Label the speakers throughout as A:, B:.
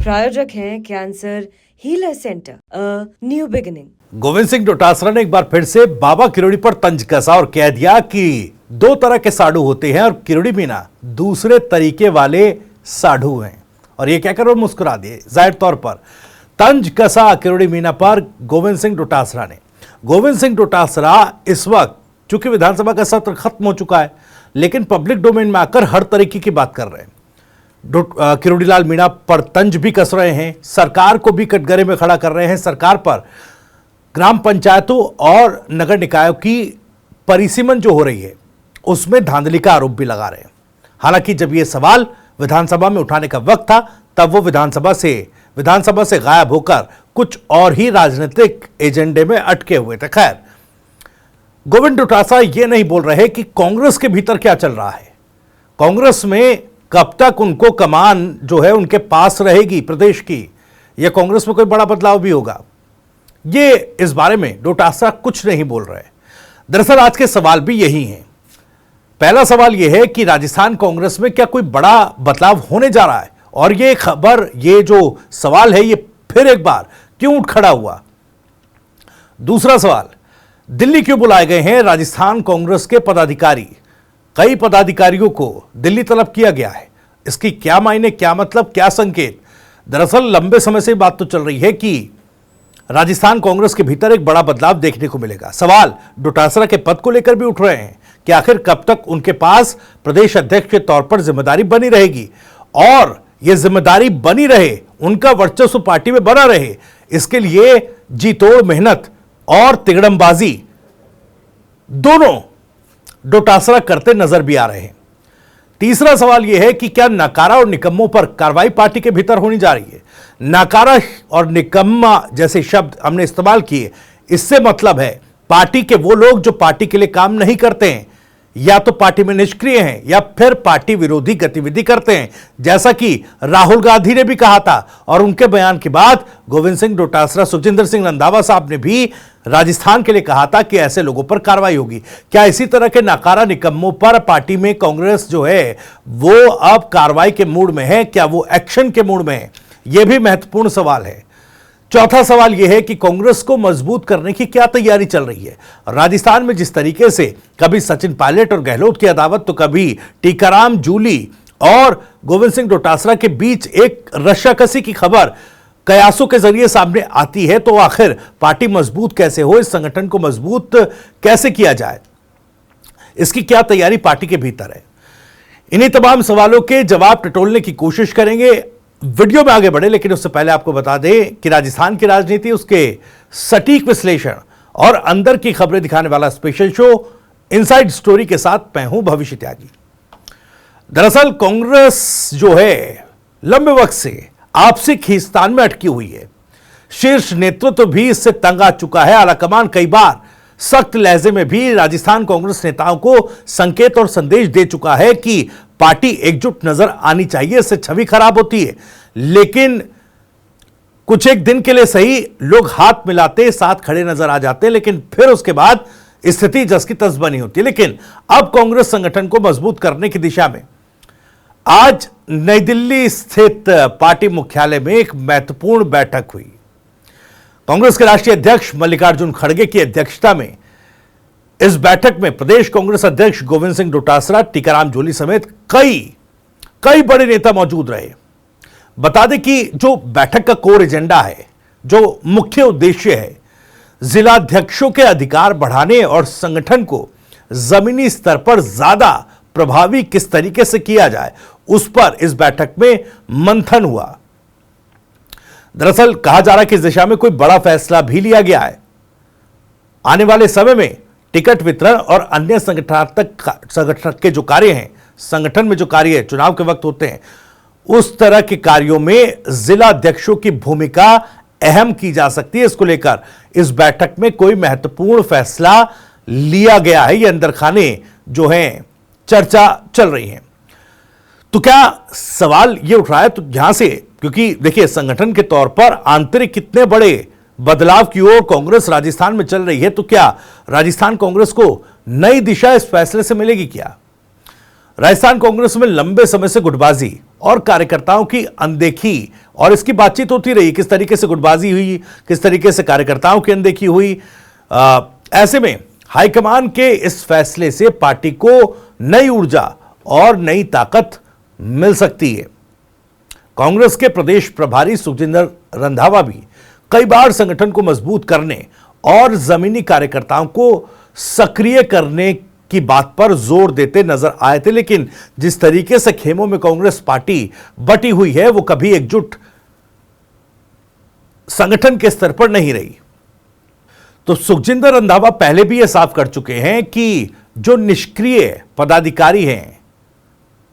A: प्रायोजक हैं cancer healer centre, a new beginning.
B: Govind Singh Dotasra ने एक बार फिर से बाबा किरोड़ी पर तंज कसा और कह दिया कि दो तरह के साधु होते हैं और किरोड़ी मीना दूसरे तरीके वाले साधु हैं। और ये कहकर वो मुस्कुरा दिए। जाहिर तौर पर तंज कसा किरोड़ी मीना पर गोविंद सिंह डोटासरा ने। गोविंद सिंह डोटासरा इस वक्त चूंकि विधानसभा का सत्र खत्म हो चुका है, लेकिन पब्लिक डोमेन में आकर हर तरीके की बात कर रहे हैं। किरोड़ीलाल मीणा पर तंज भी कस रहे हैं, सरकार को भी कटघरे में खड़ा कर रहे हैं, सरकार पर ग्राम पंचायतों और नगर निकायों की परिसीमन जो हो रही है उसमें धांधली का आरोप भी लगा रहे हैं। हालांकि जब यह सवाल विधानसभा में उठाने का वक्त था तब वो विधानसभा से गायब होकर कुछ और ही राजनीतिक एजेंडे में अटके हुए थे। खैर, गोविंद डोटासरा ये नहीं बोल रहे कि कांग्रेस के भीतर क्या चल रहा है, कांग्रेस में कब तक उनको कमान जो है उनके पास रहेगी प्रदेश की, या कांग्रेस में कोई बड़ा बदलाव भी होगा। ये इस बारे में डोटासरा कुछ नहीं बोल रहे। दरअसल आज के सवाल भी यही हैं। पहला सवाल यह है कि राजस्थान कांग्रेस में क्या कोई बड़ा बदलाव होने जा रहा है, और ये खबर, ये जो सवाल है, ये फिर एक बार क्यों उठ खड़ा हुआ। दूसरा सवाल, दिल्ली क्यों बुलाए गए हैं राजस्थान कांग्रेस के पदाधिकारी। कई पदाधिकारियों को दिल्ली तलब किया गया है। इसकी क्या मायने, क्या मतलब, क्या संकेत। दरअसल लंबे समय से बात तो चल रही है कि राजस्थान कांग्रेस के भीतर एक बड़ा बदलाव देखने को मिलेगा। सवाल डोटासरा के पद को लेकर भी उठ रहे हैं कि आखिर कब तक उनके पास प्रदेश अध्यक्ष के तौर पर जिम्मेदारी बनी रहेगी, और यह जिम्मेदारी बनी रहे, उनका वर्चस्व पार्टी में बना रहे, इसके लिए जी तोड़ मेहनत और तिगड़मबाजी दोनों डोटासरा करते नजर भी आ रहे हैं। तीसरा सवाल यह है कि क्या नाकारा और निकम्मों पर कार्रवाई पार्टी के भीतर होनी जा रही है। नाकारा और निकम्मा जैसे शब्द हमने इस्तेमाल किए, इससे मतलब है पार्टी के वो लोग जो पार्टी के लिए काम नहीं करते हैं, या तो पार्टी में निष्क्रिय हैं, या फिर पार्टी विरोधी गतिविधि करते हैं, जैसा कि राहुल गांधी ने भी कहा था। और उनके बयान के बाद गोविंद सिंह डोटासरा, सुखजिंदर सिंह रंधावा साहब ने भी राजस्थान के लिए कहा था कि ऐसे लोगों पर कार्रवाई होगी। क्या इसी तरह के नाकारा निकम्मों पर पार्टी में कांग्रेस जो है वो अब कार्रवाई के मूड में है, क्या वो एक्शन के मूड में है, यह भी महत्वपूर्ण सवाल है। चौथा सवाल यह है कि कांग्रेस को मजबूत करने की क्या तैयारी चल रही है। राजस्थान में जिस तरीके से कभी सचिन पायलट और गहलोत की अदावत, तो कभी टीकाराम जूली और गोविंद सिंह डोटासरा के बीच एक रस्साकसी की खबर कयासों के जरिए सामने आती है, तो आखिर पार्टी मजबूत कैसे हो, इस संगठन को मजबूत कैसे किया जाए, इसकी क्या तैयारी पार्टी के भीतर है। इन्हीं तमाम सवालों के जवाब टटोलने की कोशिश करेंगे। वीडियो में आगे बढ़े, लेकिन उससे पहले आपको बता दें कि राजस्थान की राजनीति, उसके सटीक विश्लेषण और अंदर की खबरें दिखाने वाला स्पेशल शो इनसाइड स्टोरी के साथ मैं हूं भविष्य त्यागी। दरअसल कांग्रेस जो है लंबे वक्त से आपसी खींचतान में अटकी हुई है। शीर्ष नेतृत्व भी इससे तंग आ चुका है। आलाकमान कई बार सख्त लहजे में भी राजस्थान कांग्रेस नेताओं को संकेत और संदेश दे चुका है कि पार्टी एकजुट नजर आनी चाहिए, इससे छवि खराब होती है। लेकिन कुछ एक दिन के लिए सही लोग हाथ मिलाते साथ खड़े नजर आ जाते हैं, लेकिन फिर उसके बाद स्थिति जस की तस बनी होती है। लेकिन अब कांग्रेस संगठन को मजबूत करने की दिशा में आज नई दिल्ली स्थित पार्टी मुख्यालय में एक महत्वपूर्ण बैठक हुई। कांग्रेस के राष्ट्रीय अध्यक्ष मल्लिकार्जुन खड़गे की अध्यक्षता में इस बैठक में प्रदेश कांग्रेस अध्यक्ष गोविंद सिंह डोटासरा, टीकाराम जूली समेत कई बड़े नेता मौजूद रहे। बता दें कि जो बैठक का कोर एजेंडा है, जो मुख्य उद्देश्य है, जिलाध्यक्षों के अधिकार बढ़ाने और संगठन को जमीनी स्तर पर ज्यादा प्रभावी किस तरीके से किया जाए, उस पर इस बैठक में मंथन हुआ। दरअसल कहा जा रहा है कि इस दिशा में कोई बड़ा फैसला भी लिया गया है। आने वाले समय में टिकट वितरण और अन्य संगठन के जो कार्य हैं, संगठन में जो कार्य चुनाव के वक्त होते हैं, उस तरह के कार्यों में जिला अध्यक्षों की भूमिका अहम की जा सकती है। इसको लेकर इस बैठक में कोई महत्वपूर्ण फैसला लिया गया है, ये अंदर खाने जो हैं चर्चा चल रही है। तो क्या सवाल ये उठ रहा है, तो यहां से, क्योंकि देखिए संगठन के तौर पर आंतरिक कितने बड़े बदलाव की ओर कांग्रेस राजस्थान में चल रही है, तो क्या राजस्थान कांग्रेस को नई दिशा इस फैसले से मिलेगी क्या। राजस्थान कांग्रेस में लंबे समय से गुटबाजी और कार्यकर्ताओं की अनदेखी और इसकी बातचीत होती रही, किस तरीके से गुटबाजी हुई, किस तरीके से कार्यकर्ताओं की अनदेखी हुई। ऐसे में हाईकमान के इस फैसले से पार्टी को नई ऊर्जा और नई ताकत मिल सकती है। कांग्रेस के प्रदेश प्रभारी सुखजिंदर रंधावा भी कई बार संगठन को मजबूत करने और जमीनी कार्यकर्ताओं को सक्रिय करने की बात पर जोर देते नजर आए थे, लेकिन जिस तरीके से खेमों में कांग्रेस पार्टी बटी हुई है वो कभी एकजुट संगठन के स्तर पर नहीं रही। तो सुखजिंदर रंधावा पहले भी यह साफ कर चुके हैं कि जो निष्क्रिय पदाधिकारी हैं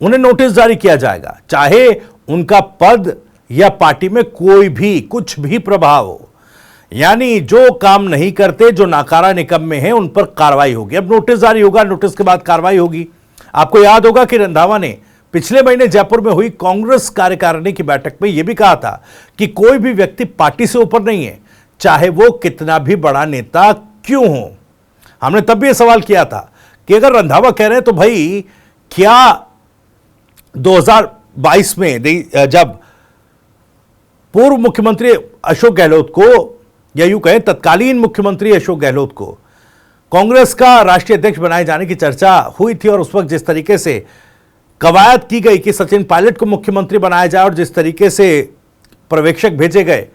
B: उन्हें नोटिस जारी किया जाएगा, चाहे उनका पद या पार्टी में कोई भी कुछ भी प्रभाव हो। यानी जो काम नहीं करते, जो नाकारा निकम्मे हैं, उन पर कार्रवाई होगी। अब नोटिस जारी होगा, नोटिस के बाद कार्रवाई होगी। आपको याद होगा कि रंधावा ने पिछले महीने जयपुर में हुई कांग्रेस कार्यकारिणी की बैठक में यह भी कहा था कि कोई भी व्यक्ति पार्टी से ऊपर नहीं है, चाहे वो कितना भी बड़ा नेता क्यों हो। हमने तब भी यह सवाल किया था कि अगर रंधावा कह रहे हैं तो भाई क्या 2022 में जब पूर्व मुख्यमंत्री अशोक गहलोत को, या यूं कहें तत्कालीन मुख्यमंत्री अशोक गहलोत को कांग्रेस का राष्ट्रीय अध्यक्ष बनाए जाने की चर्चा हुई थी और उस वक्त जिस तरीके से कवायद की गई कि सचिन पायलट को मुख्यमंत्री बनाया जाए और जिस तरीके से पर्यवेक्षक भेजे गए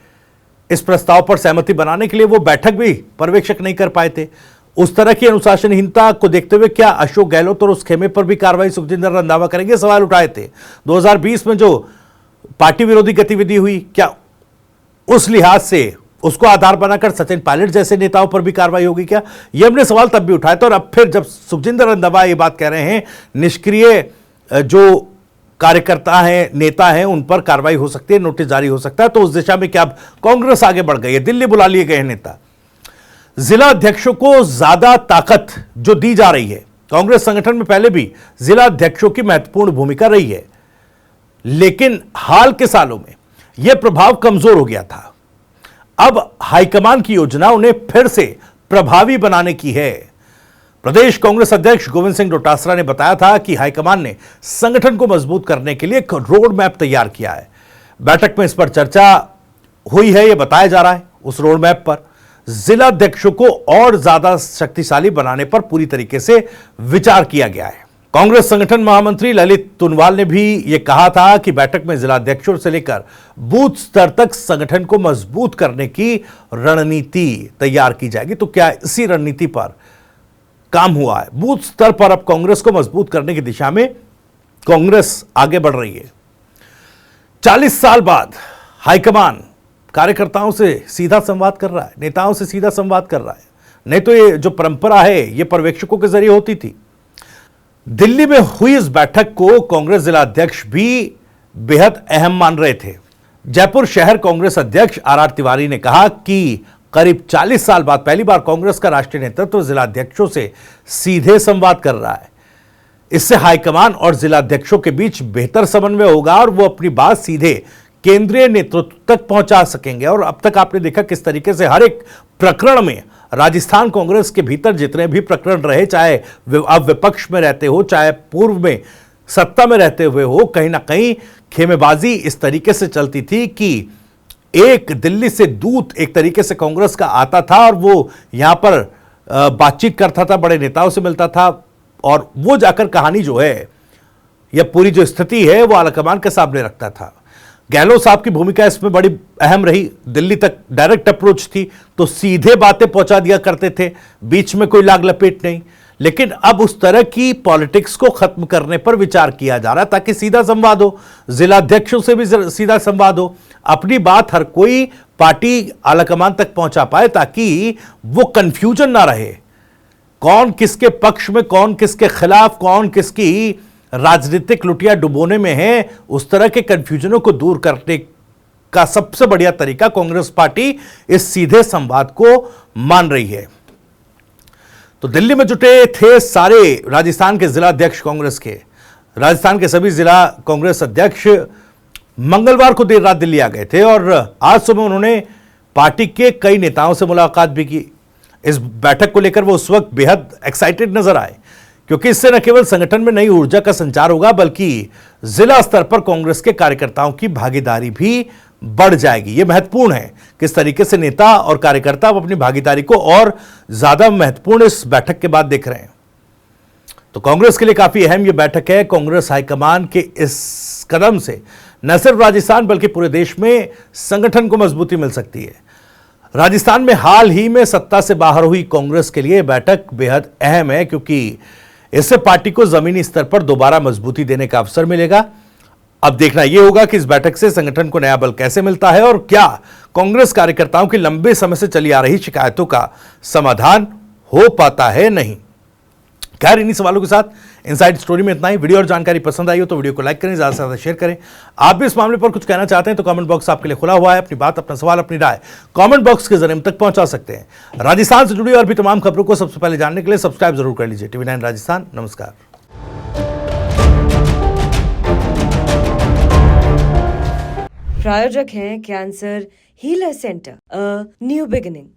B: इस प्रस्ताव पर सहमति बनाने के लिए, वो बैठक भी पर्यवेक्षक नहीं कर पाए थे। उस तरह की अनुशासनहीनता को देखते हुए क्या अशोक गहलोत और उस खेमे पर भी कार्रवाई सुखजिंदर रंधावा करेंगे, सवाल उठाए थे। 2020 में जो पार्टी विरोधी गतिविधि हुई, क्या उस लिहाज से उसको आधार बनाकर सचिन पायलट जैसे नेताओं पर भी कार्रवाई होगी क्या? ये हमने सवाल तब भी उठाए थे। और अब फिर जब सुखजिंदर रंधावा ये बात कह रहे हैं निष्क्रिय जो कार्यकर्ता हैं, नेता हैं, उन पर कार्रवाई हो सकती है, नोटिस जारी हो सकता है, तो उस दिशा में क्या अब कांग्रेस आगे बढ़ गई है? दिल्ली बुला लिए गए हैं नेता। जिला अध्यक्षों को ज्यादा ताकत जो दी जा रही है, कांग्रेस संगठन में पहले भी जिला अध्यक्षों की महत्वपूर्ण भूमिका रही है, लेकिन हाल के सालों में यह प्रभाव कमजोर हो गया था। अब हाईकमान की योजना उन्हें फिर से प्रभावी बनाने की है। प्रदेश कांग्रेस अध्यक्ष गोविंद सिंह डोटासरा ने बताया था कि हाईकमान ने संगठन को मजबूत करने के लिए एक रोड मैप तैयार किया है। बैठक में इस पर चर्चा हुई है, यह बताया जा रहा है। उस रोड मैप पर जिला अध्यक्षों को और ज्यादा शक्तिशाली बनाने पर पूरी तरीके से विचार किया गया है। कांग्रेस संगठन महामंत्री ललित तुनवाल ने भी यह कहा था कि बैठक में जिला अध्यक्षों से लेकर बूथ स्तर तक संगठन को मजबूत करने की रणनीति तैयार की जाएगी। तो क्या इसी रणनीति पर काम हुआ है? बूथ स्तर पर अब कांग्रेस को मजबूत करने की दिशा में कांग्रेस आगे बढ़ रही है। 40 साल बाद हाईकमान कार्यकर्ताओं से सीधा संवाद कर रहा है, नेताओं से सीधा संवाद कर रहा है। नहीं तो ये जो परंपरा है ये पर्यवेक्षकों के जरिए होती थी। दिल्ली में हुई इस बैठक को कांग्रेस जिला अध्यक्ष भी बेहद अहम मान रहे थे। जयपुर शहर कांग्रेस अध्यक्ष आर तिवारी ने कहा कि करीब 40 साल बाद पहली बार कांग्रेस का राष्ट्रीय नेतृत्व जिला अध्यक्षों से सीधे संवाद कर रहा है। इससे हाईकमान और जिला अध्यक्षों के बीच बेहतर समन्वय होगा और वो अपनी बात सीधे केंद्रीय नेतृत्व तक पहुंचा सकेंगे। और अब तक आपने देखा किस तरीके से हर एक प्रकरण में राजस्थान कांग्रेस के भीतर जितने भी प्रकरण रहे, चाहे अब विपक्ष में रहते हो, चाहे पूर्व में सत्ता में रहते हुए हो, कहीं ना कहीं खेमेबाजी इस तरीके से चलती थी कि एक दिल्ली से दूत एक तरीके से कांग्रेस का आता था और वो यहां पर बातचीत करता था, बड़े नेताओं से मिलता था और वो जाकर कहानी जो है या पूरी जो स्थिति है वो आलाकमान के सामने रखता था। गहलोत साहब की भूमिका इसमें बड़ी अहम रही। दिल्ली तक डायरेक्ट अप्रोच थी तो सीधे बातें पहुंचा दिया करते थे, बीच में कोई लाग लपेट नहीं। लेकिन अब उस तरह की पॉलिटिक्स को खत्म करने पर विचार किया जा रहा है ताकि सीधा संवाद हो, जिला अध्यक्षों से भी सीधा संवाद हो, अपनी बात हर कोई पार्टी आलाकमान तक पहुंचा पाए ताकि वो कंफ्यूजन ना रहे, कौन किसके पक्ष में, कौन किसके खिलाफ, कौन किसकी राजनीतिक लुटिया डुबोने में है। उस तरह के कंफ्यूजनों को दूर करने का सबसे बढ़िया तरीका कांग्रेस पार्टी इस सीधे संवाद को मान रही है। तो दिल्ली में जुटे थे सारे राजस्थान के जिला अध्यक्ष कांग्रेस के। राजस्थान के सभी जिला कांग्रेस अध्यक्ष मंगलवार को देर रात दिल्ली आ गए थे और आज सुबह उन्होंने पार्टी के कई नेताओं से मुलाकात भी की। इस बैठक को लेकर वो उस वक्त बेहद एक्साइटेड नजर आए क्योंकि इससे न केवल संगठन में नई ऊर्जा का संचार होगा बल्कि जिला स्तर पर कांग्रेस के कार्यकर्ताओं की भागीदारी भी बढ़ जाएगी। यह महत्वपूर्ण है। किस तरीके से नेता और कार्यकर्ता अब अपनी भागीदारी को और ज्यादा महत्वपूर्ण इस बैठक के बाद देख रहे हैं। तो कांग्रेस के लिए काफी अहम यह बैठक है। कांग्रेस हाईकमान के इस कदम से न सिर्फ राजस्थान बल्कि पूरे देश में संगठन को मजबूती मिल सकती है। राजस्थान में हाल ही में सत्ता से बाहर हुई कांग्रेस के लिए बैठक बेहद अहम है, क्योंकि इससे पार्टी को जमीनी स्तर पर दोबारा मजबूती देने का अवसर मिलेगा। अब देखना यह होगा कि इस बैठक से संगठन को नया बल कैसे मिलता है और क्या कांग्रेस कार्यकर्ताओं की लंबे समय से चली आ रही शिकायतों का समाधान हो पाता है नहीं। खैर, इन्हीं सवालों के साथ इनसाइड स्टोरी में इतना ही। वीडियो और जानकारी पसंद आई हो तो वीडियो को लाइक करें, ज्यादा से ज्यादा शेयर करें। आप भी इस मामले पर कुछ कहना चाहते हैं तो कमेंट बॉक्स आपके लिए खुला हुआ है। अपनी बात, अपना सवाल, अपनी राय कमेंट बॉक्स के जरिए हम तक पहुंचा सकते हैं। राजस्थान से जुड़ी और भी तमाम खबरों को सबसे पहले जानने के लिए सब्सक्राइब जरूर कर लीजिए TV9 राजस्थान। नमस्कार।
A: प्रायोजक हैं cancer healer centre, a new beginning.